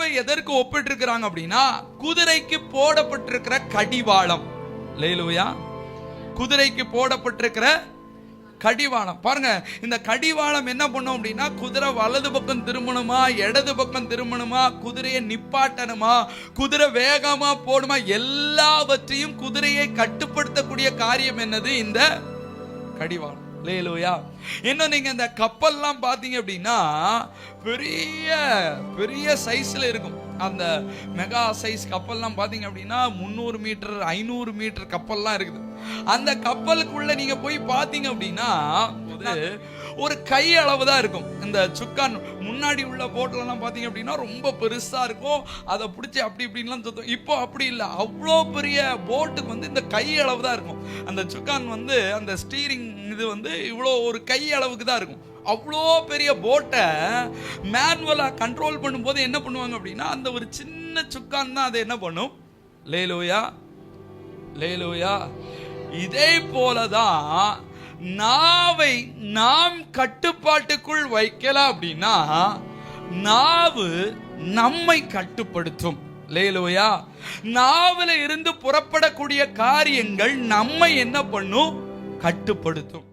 நாவை எதற்கு ஒப்பிட்டு இருக்கிறாங்க அப்படின்னா, குதிரைக்கு போடப்பட்டிருக்கிற கடிவாளம். அல்லேலூயா. குதிரைக்கு போடப்பட்டிருக்கிற கடிவாளம். பாருங்க, இந்த கடிவாளம் என்ன பண்ணும் அப்படின்னா, குதிரை வலது பக்கம் திரும்பணுமா, இடது பக்கம் திரும்பணுமா, குதிரையை நிப்பாட்டணுமா, குதிரை வேகமா போடுமா, எல்லாவற்றையும் குதிரையை கட்டுப்படுத்தக்கூடிய காரியம் என்னது? இந்த கடிவாளம். அல்லேலூயா. இன்னும் நீங்க இந்த கப்பல்லாம் பாத்தீங்க அப்படின்னா பெரிய பெரிய சைஸ்ல இருக்கும். அந்த மெகா சைஸ் கப்பல்லாம் பாத்தீங்க அப்படின்னா 300 மீட்டர் 500 மீட்டர் கப்பல்லாம் இருக்குது. அந்த கப்பலுக்குள்ள நீங்க போய் பாத்தீங்க அப்படின்னா ஒரு கை அளவு தான் இருக்கும். இந்த சுக்கான் முன்னாடி உள்ள போட்ல எல்லாம் பாத்தீங்க அப்படின்னா ரொம்ப பெருசா இருக்கும். அதை பிடிச்சி அப்படி இப்படின்லாம் சுத்தம். இப்போ அப்படி இல்லை. அவ்வளோ பெரிய போட்டுக்கு வந்து இந்த கை அளவு தான் இருக்கும். அந்த சுக்கான் வந்து அந்த ஸ்டீரிங் இது வந்து இவ்வளோ ஒரு கை அளவுக்கு தான் இருக்கும். அவ்வளோ பெரிய போட்டை மேனுவலா கண்ட்ரோல் பண்ணும்போது என்ன பண்ணுவாங்க அப்படின்னா, அந்த ஒரு சின்ன சுக்கான் தான் அதை என்ன பண்ணும். லேலூயா, லேலூயா. இதே போலதான் நாவை நாம் கட்டுப்பாட்டுக்குள் வைக்கலாம் அப்படின்னா நாவு நம்மை கட்டுப்படுத்தும். லேலூயா. நாவுல இருந்து புறப்படக்கூடிய காரியங்கள் நம்மை என்ன பண்ணும்? கட்டுப்படுத்தும்.